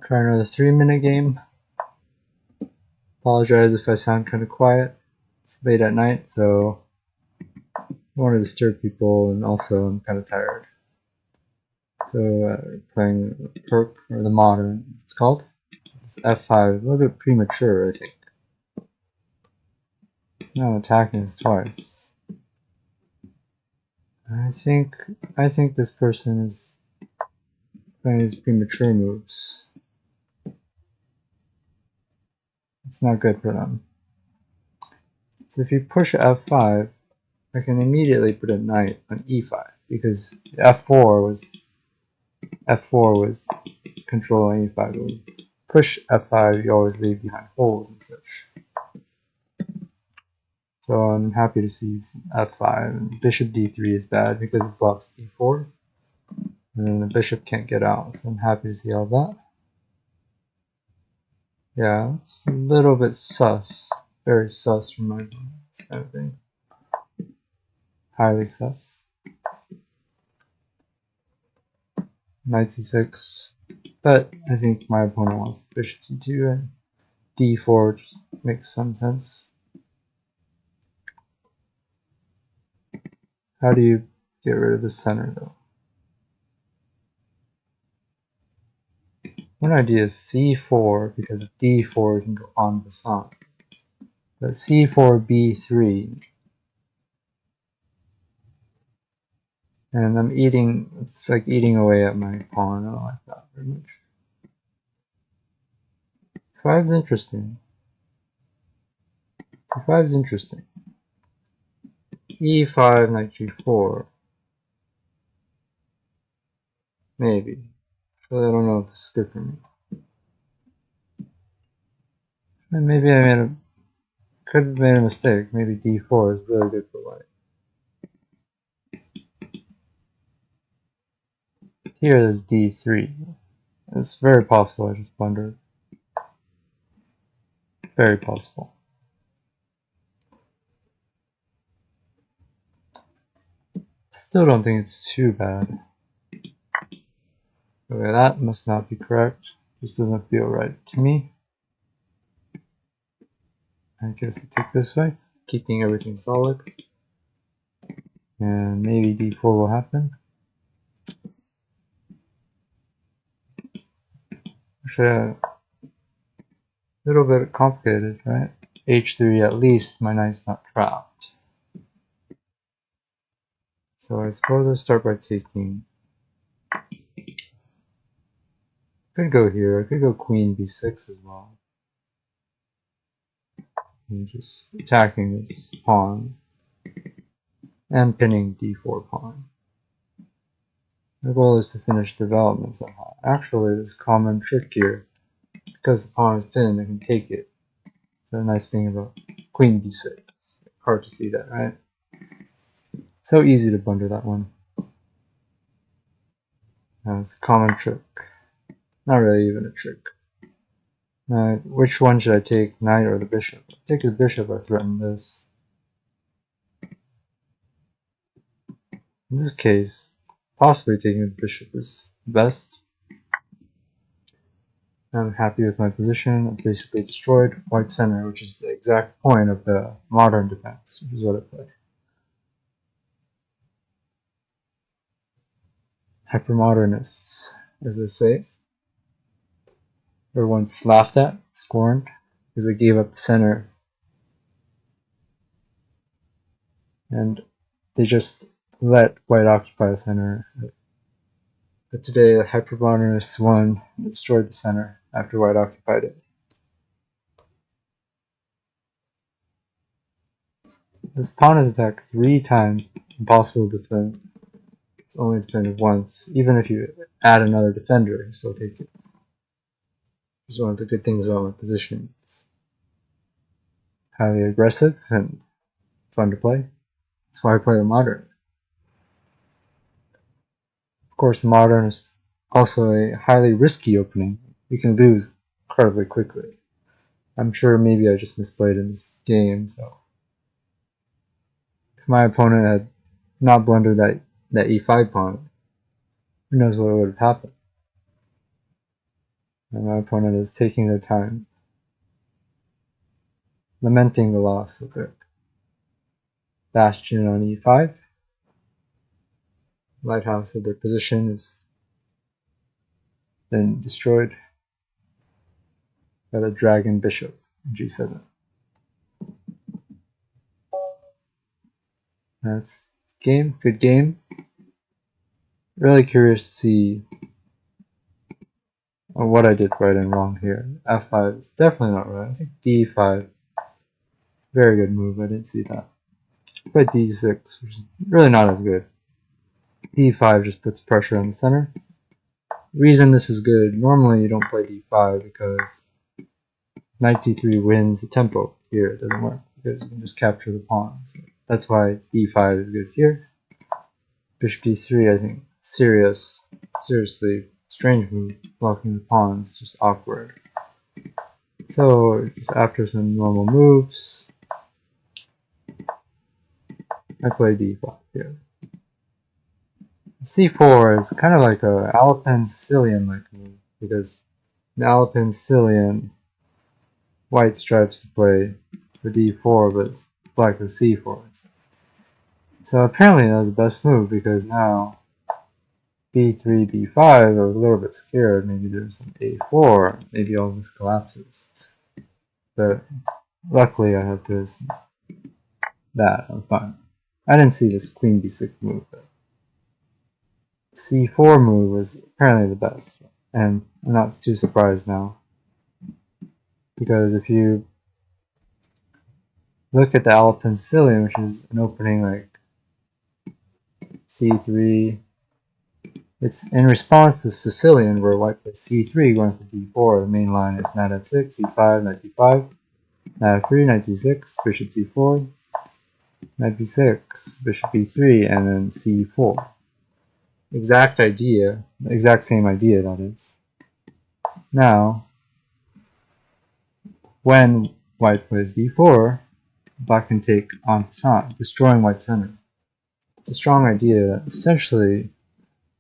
Try another 3-minute game. Apologize if I sound kind of quiet. It's late at night, so I don't want to disturb people, and also I'm kind of tired. So playing Pirc, or the modern, it's called. It's f5, a little bit premature, I think. Now I'm attacking this twice. I think this person is playing his premature moves. It's not good for them. So if you push f5, I can immediately put a knight on e5 because f4 was controlling e5. When you push f5, you always leave behind holes and such. So I'm happy to see f5. And bishop d3 is bad because it blocks d4, and then the bishop can't get out. So I'm happy to see all that. Yeah, it's a little bit sus, very sus from my point, this kind of thing. Highly sus. Knight c6, but I think my opponent wants bishop c2 and d4 makes some sense. How do you get rid of the center though? One idea is c4 because of d4 can go en passant, but c4 b3. And I'm eating, it's like eating away at my pawn. I don't like that very much. 5 is interesting. 5 is interesting. e5, knight g4. Maybe. So I don't know if it's good for me. And maybe could have made a mistake. Maybe d4 is really good for white. Here there's d3. It's very possible I just blundered. Very possible. Still don't think it's too bad. Okay, that must not be correct. This doesn't feel right to me. I guess I take this way, keeping everything solid. And maybe d4 will happen. Actually, a little bit complicated, right? h3, at least my knight's not trapped. So I suppose I start by taking. I could go here. I could go queen b6 as well. And just attacking this pawn and pinning d4 pawn. The goal is to finish development somehow. Actually, there's a common trick here. Because the pawn is pinned, I can take it. It's a nice thing about queen b6. Hard to see that, right? So easy to blunder that one. It's a common trick. Not really even a trick. Now, which one should I take, knight or the bishop? Take the bishop, I threaten this. In this case, possibly taking the bishop is best. I'm happy with my position. I basically destroyed white center, which is the exact point of the modern defense, which is what I play. Hypermodernists, as they say, were once laughed at, scorned, because they gave up the center. And they just let white occupy the center. But today, the hypermodernists won and destroyed the center after white occupied it. This pawn is attacked 3 times, impossible to defend. It's only defended once. Even if you add another defender, you still take it. It's one of the good things about my position. It's highly aggressive and fun to play. That's why I play the modern. Of course, the modern is also a highly risky opening. You can lose incredibly quickly. I'm sure maybe I just misplayed in this game, so if my opponent had not blundered that e5 pawn, who knows what would have happened. And my opponent is taking their time, lamenting the loss of their bastion on e5. Lighthouse of their position has been destroyed by the dragon bishop on g7. That's game. Good game. Really curious to see what I did right and wrong here. f5 is definitely not right. I think d5, very good move. I didn't see that. Played d6, which is really not as good. d5 just puts pressure on the center. Reason this is good, normally you don't play d5 because knight d3 wins the tempo. Here it doesn't work because you can just capture the pawn. So that's why d5 is good here. Bishop d3, I think, seriously strange move, blocking the pawns, just awkward. So just after some normal moves, I play d5 here. c4 is kind of like a Alapin-like move, because in Alapin, white strives to play for d4, but black with c4. So apparently that was the best move, because now b3, b5, I was a little bit scared. Maybe there's some a4, maybe all this collapses. But luckily I have this, that, I'm fine. I didn't see this queen b6 move, but c4 move was apparently the best. And I'm not too surprised now, because if you look at the Alapin, which is an opening like c3, it's in response to Sicilian, where white plays c3 going for d4. The main line is knight f6, e5, knight d5, knight f3, knight d6, bishop c4, knight b6, bishop b3, and then c4. Exact idea, the exact same idea, that is. Now, when white plays d4, black can take en passant, destroying white's center. It's a strong idea that essentially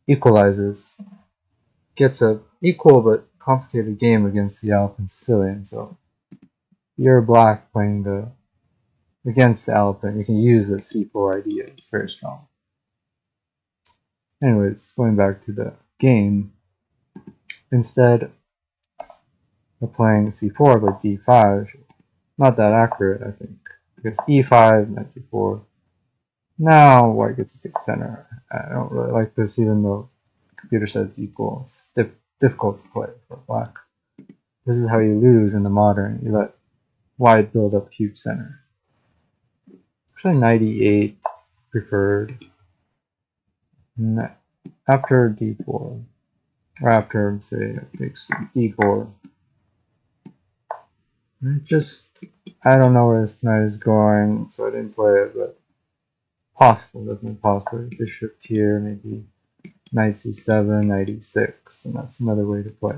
equalizes, gets a equal but complicated game against the Alapin Sicilian. So you're black playing against the Alapin, you can use the c4 idea. It's very strong. Anyways, going back to the game, instead of playing c4 but d5, not that accurate, I think, because e5, knight d4. Now white gets a big center. I don't really like this, even though the computer says it's equal. It's difficult to play for black. This is how you lose in the modern. You let white build up huge center. Actually, knight e8 preferred. After d4, or after, say, takes d4. I don't know where this knight is going, so I didn't play it, but possible, definitely possible. Bishop here, maybe knight c7, knight e6, and that's another way to play.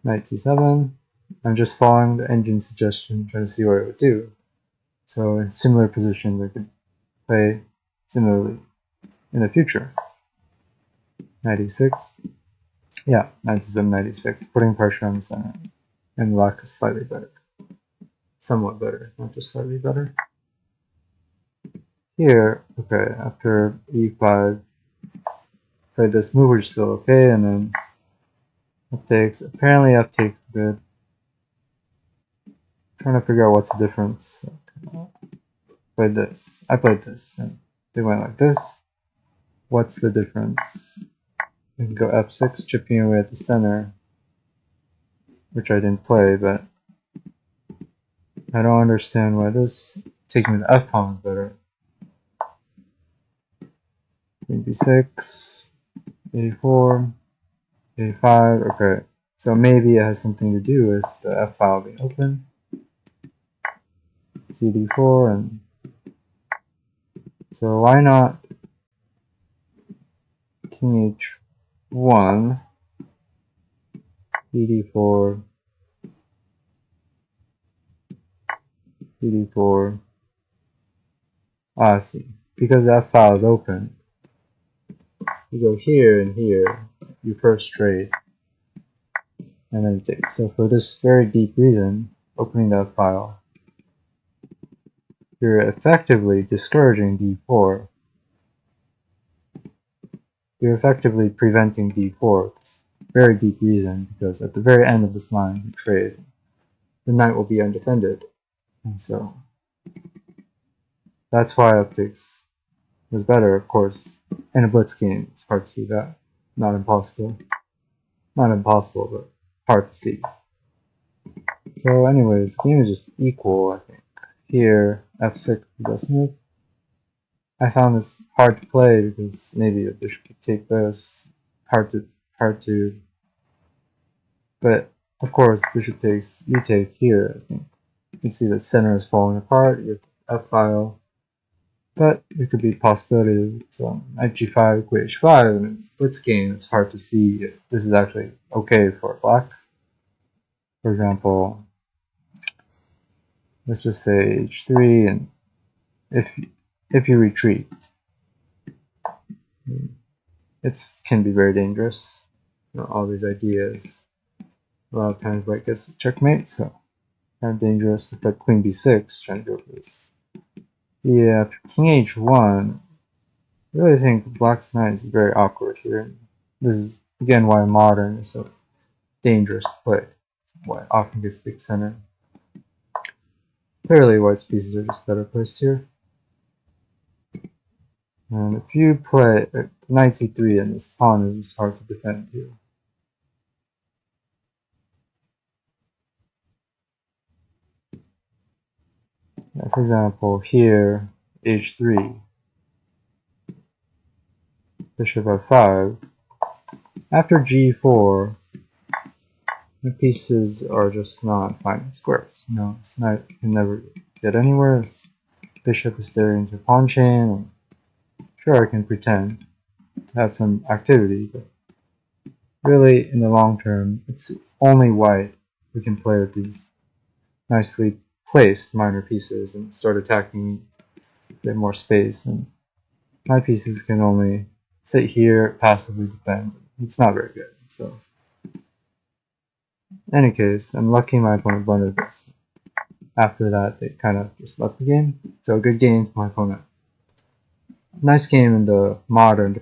Knight c7, I'm just following the engine suggestion, trying to see what it would do. So in similar positions, I could play similarly in the future. Knight e6, yeah, knight c7, knight e6, putting pressure on the center, and black is slightly better. Somewhat better, not just slightly better. Here, okay, after e5, played this move, which is still okay, and then f takes. Apparently f takes good. I'm trying to figure out what's the difference. Okay. Played this. I played this, and they went like this. What's the difference? I can go f6, chipping away at the center, which I didn't play, but I don't understand why this taking the f pawn is better. Queen b6, a4, a5, okay. So maybe it has something to do with the f file being open. cd4, and so why not king h1, cd4, cd4, see, because the f file is open, you go here and here, you first trade, and then you take. So for this very deep reason, opening that file, you're effectively discouraging d4. You're effectively preventing d4 with this very deep reason, because at the very end of this line, you trade, the knight will be undefended. And so that's why upticks was better, of course. In a blitz game, it's hard to see that. Not impossible. Not impossible, but hard to see. So anyways, the game is just equal, I think. Here, f6 is the best move. I found this hard to play because maybe a bishop could take this. Hard to. But of course, bishop takes, you take here. I think you can see that center is falling apart. You have the f file, but there could be possibilities. So knight g5, queen h5, and in blitz game, it's hard to see if this is actually okay for black. For example, let's just say h3, and if you retreat, it can be very dangerous. You know, all these ideas. A lot of times white gets a checkmate, so kind of dangerous. If I queen b6, trying to go for this. Yeah, king h1. I really think black's knight is very awkward here. This is again why modern is so dangerous to play. Why it often gets big center. Clearly, white's pieces are just better placed here. And if you play knight c3, and this pawn is just hard to defend here. Yeah, for example, here, h3, bishop f5. After g4, the pieces are just not finding squares. You know, this knight can never get anywhere. This bishop is staring into pawn chain. And sure, I can pretend to have some activity, but really, in the long term, it's only white who can play with these nicely placed minor pieces and start attacking, get more space. And my pieces can only sit here, passively defend. It's not very good. So, in any case, I'm lucky my opponent blundered this. After that, they kind of just left the game. So, good game for my opponent. Nice game in the modern